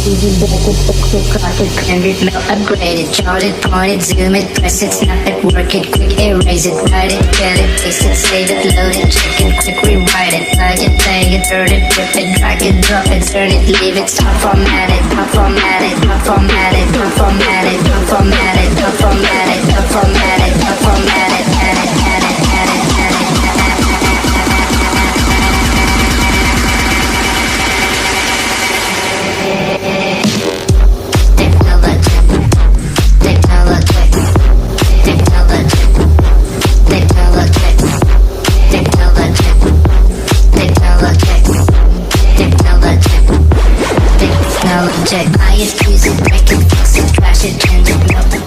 Easy break it, fix it, clock it, clear it, melt, upgrade it, chart it, point it, zoom it, press it, snap it, work it, quick erase it, write it, cut it, paste it, save it, load it, check it, quick rewrite it, plug it, play it, turn it, rip it, drag it, drop it, turn it, leave it, stop format it, not format it, not format it, not format it, not format it, not format it, not format it, not format it, add it, add it, add it, add it. Check, buy it, use it, break it, fix it, trash it, change it, melt it,